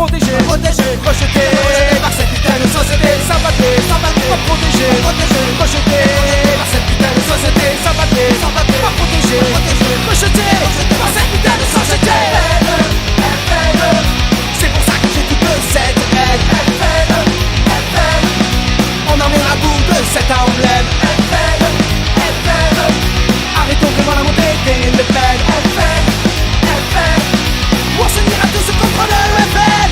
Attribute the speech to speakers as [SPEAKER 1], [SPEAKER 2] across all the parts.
[SPEAKER 1] protéger, rejeté par cette putain de société. S'abattre, pas protéger, rejeté par cette putain de société. S'abattre, pas protéger, rejeté par cette putain de société. C'est pour ça que j'ai toute cette haine. On en est à bout de cet emblème. Arrêtons vraiment la montée des Le Pen. On se dira tous contre le FN.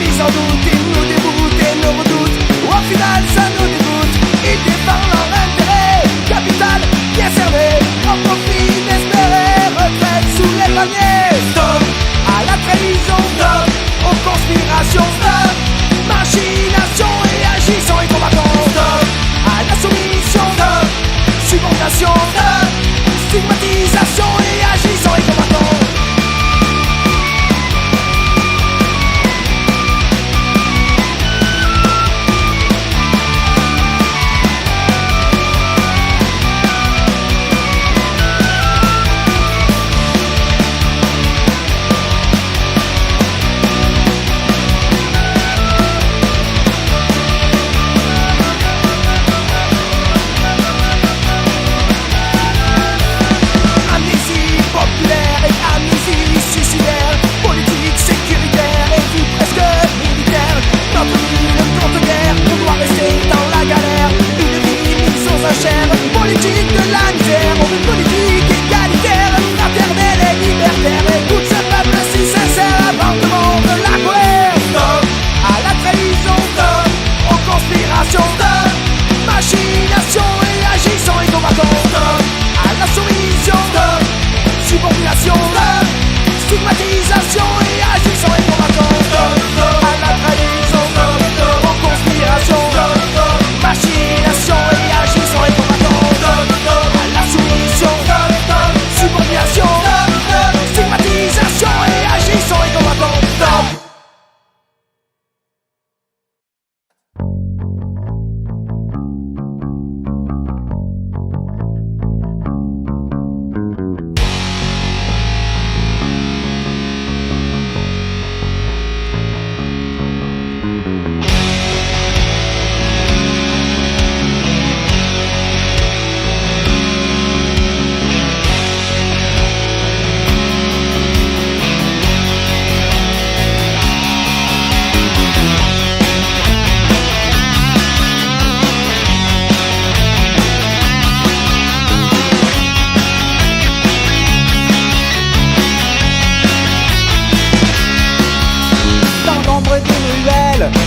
[SPEAKER 1] mise en doute, ils nous dégoûtent et nous redoutent. Au final ça nous dégoûte, ils défendent leur intérêt. Capital bien servi, en profit désespéré. Retraite sous les paniers. Stop à la trahison, stop aux conspirations, stop machination et agissant et combattant, stop à la soumission, stop subordination, stop stigmatisation et agissant et combattant. Politique de la misère, on veut politique égalitaire, fraternelle et libertaire. Écoute ce peuple si sincère, abandonnement de la colère. Stop à la trahison, stop aux conspirations, stop machination et agissant et combattant, stop à la soumission, stop subordination, stop stigmatisation et agissant et combattant, stop à la trahison, stop aux conspirations, stop machination et agissant et combattant. Subordination, stigmatisation et agissant et combattant. Stop.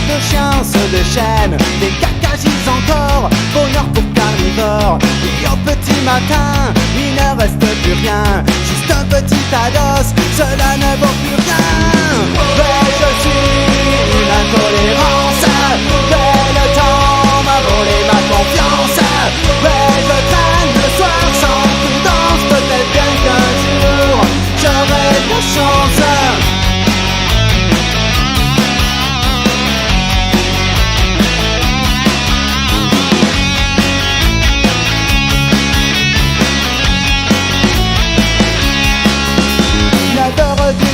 [SPEAKER 2] De chiens se déchaînent, des cacages encore, bonheur pour carnivores. Et au petit matin, il ne reste plus rien, juste un petit ados, cela ne vaut plus rien. Mais je suis une intolérance, mais le temps m'a volé ma confiance. Mais je traîne le soir sans prudence, peut-être bien qu'un jour j'aurai de la chance.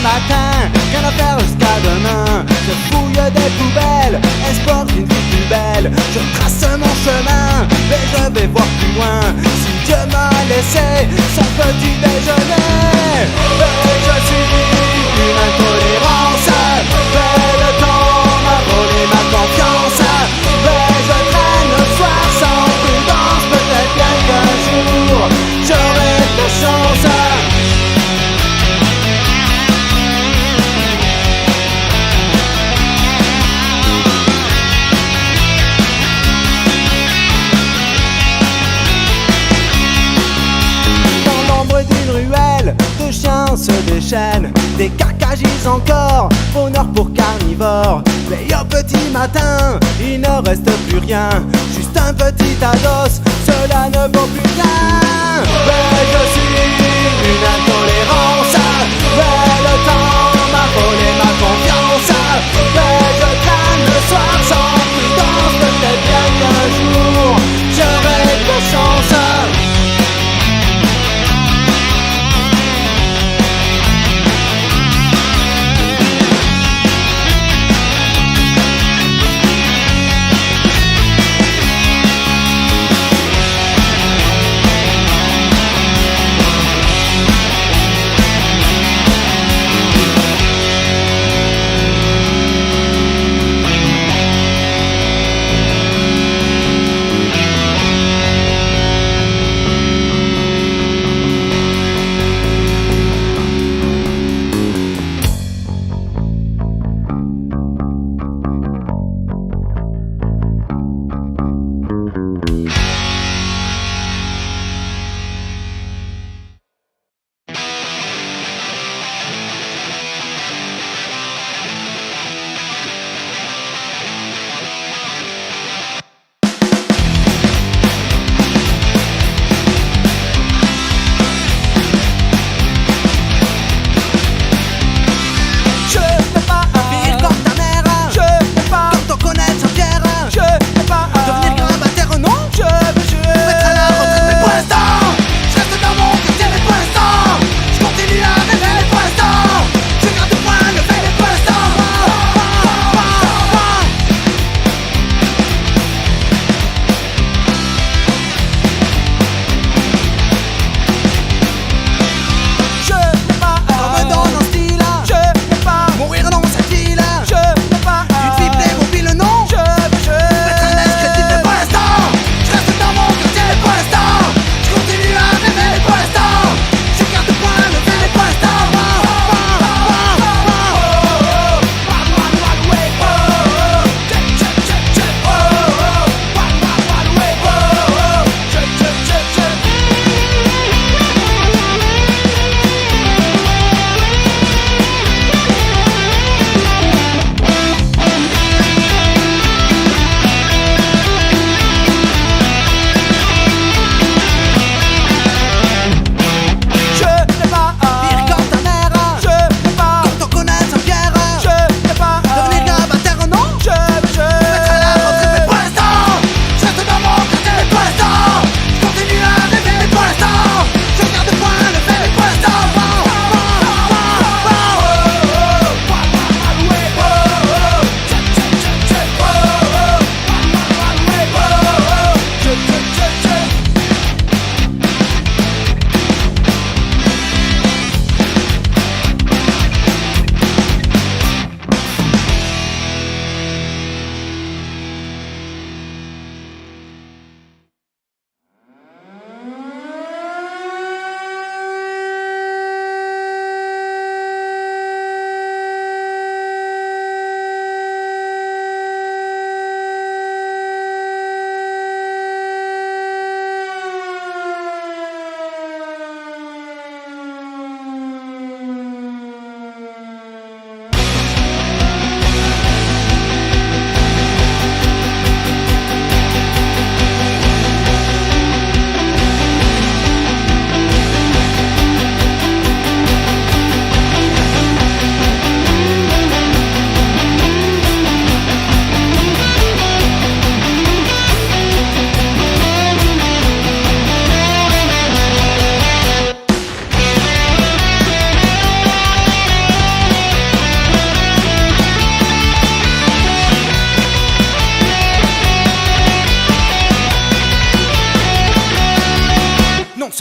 [SPEAKER 2] Matin, rien à faire jusqu'à demain. Je fouille des poubelles, espoir d'une vie plus belle. Je trace mon chemin, mais je vais voir plus loin. Si Dieu m'a laissé son petit déjeuner. Mais je suis une intolérance, mais le temps m'a volé ma confiance. Mais je traîne le soir sans prudence, peut-être bien qu'un jour j'aurai de chance. De chiens se déchaînent, des cacages encore, bonheur pour carnivores. Mais au petit matin, il ne reste plus rien, juste un petit ados, cela ne vaut plus rien. Mais je suis une intolérance, mais le temps m'a volé ma confiance. Mais je traîne le soir sans prudence, peut-être bien qu'un jour j'aurai de la chance.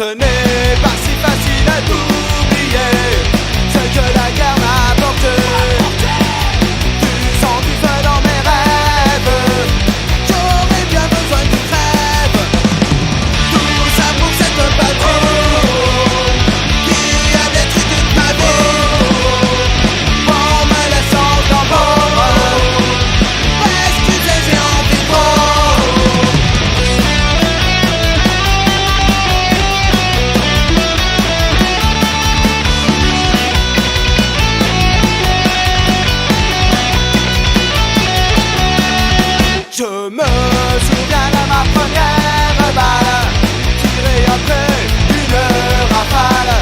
[SPEAKER 2] ce n'est pas si facile d'oublier ce que la guerre m'a apporté. Du sang, du feu dans mes rêves, j'aurais bien besoin d'une trêve. Tout ça pour cette patrie qui a détruit toute ma vie en me laissant dans l'ombre. Excusez, j'ai envie trop. Je me souviens de ma première balle, tirée après une rafale.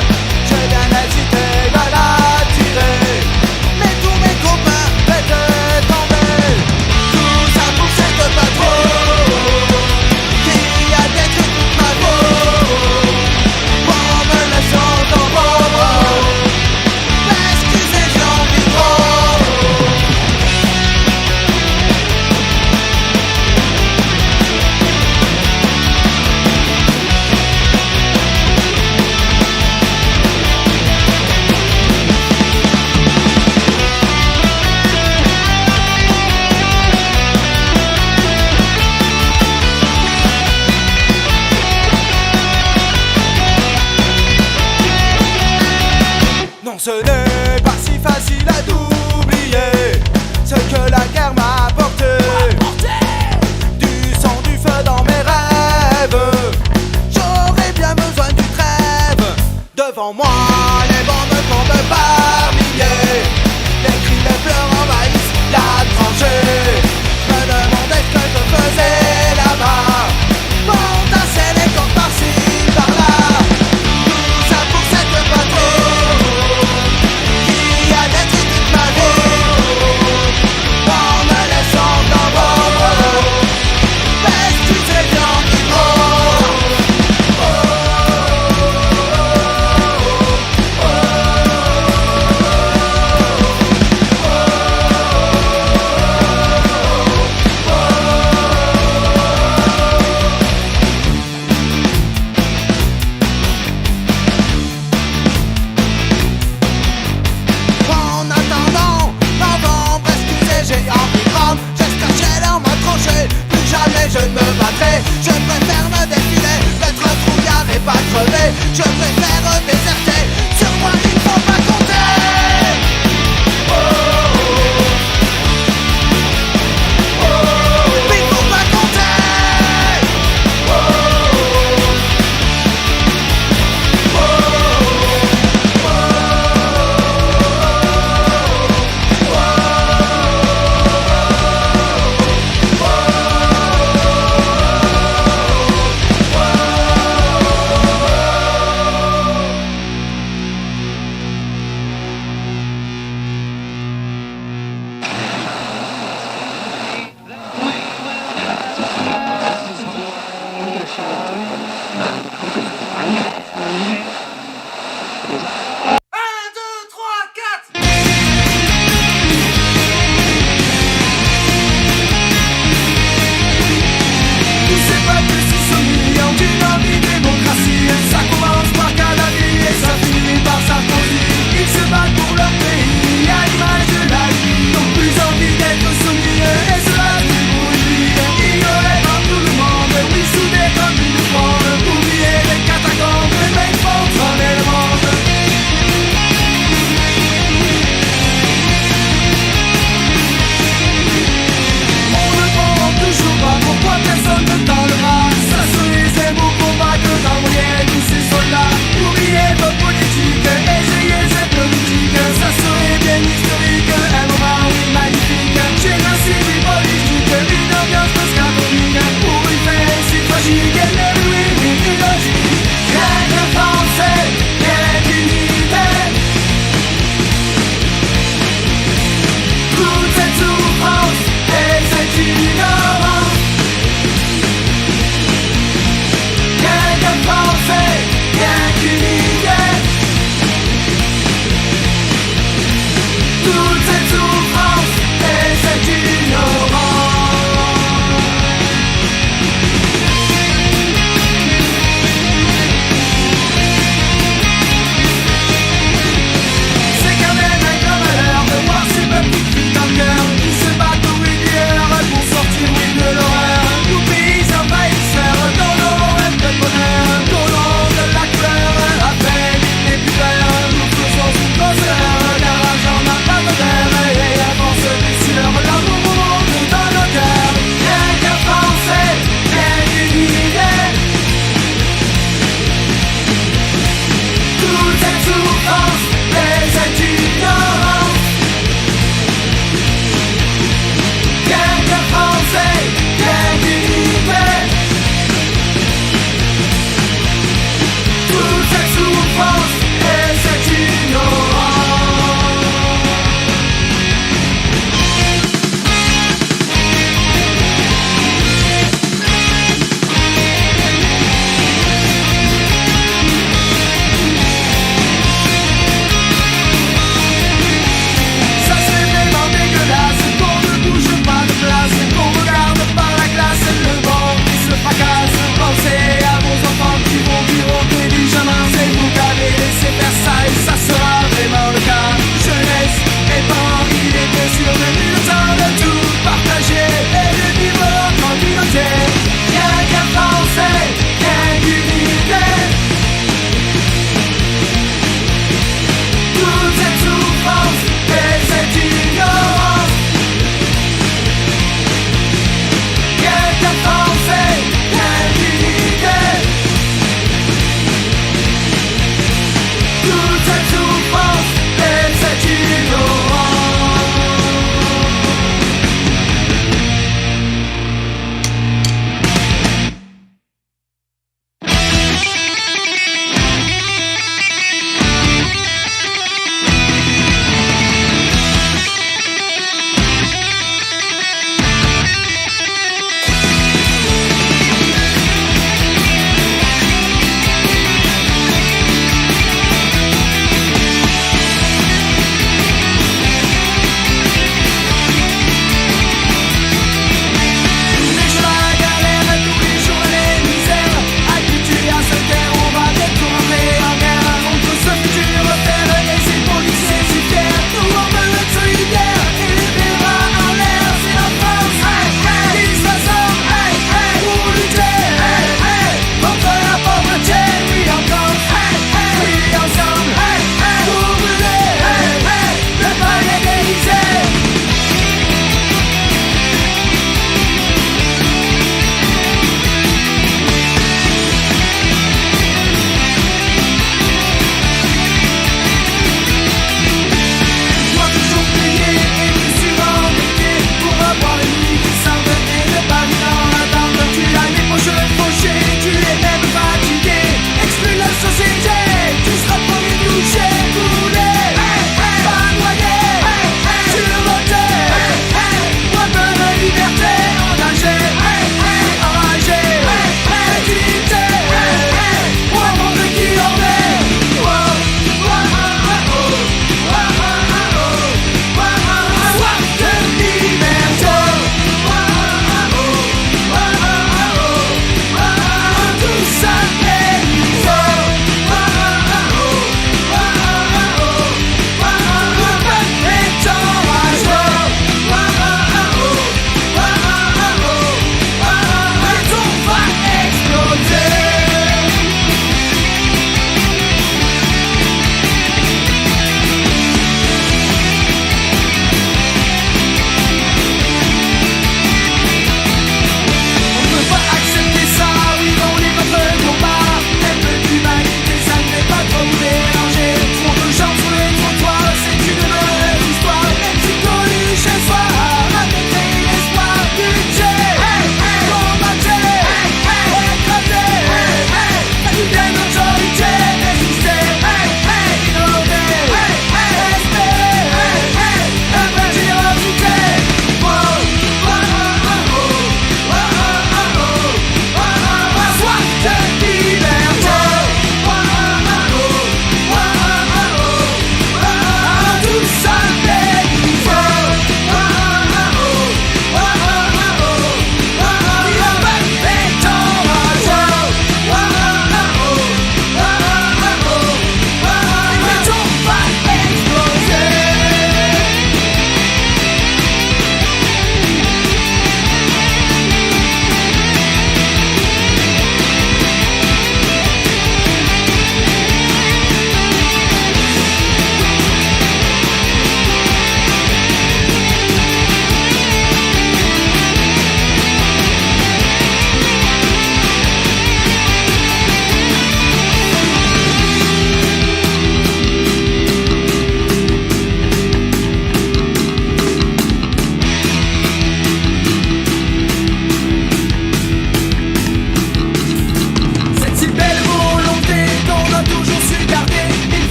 [SPEAKER 2] J'ai bien hésité de la tirer, mais tous mes copains étaient tombés. Tout ça pour cette patrouille qui a détruit toute ma vie en me laissant dans l'ombre. Excusez, j'ai envie trop. Non, ce n'est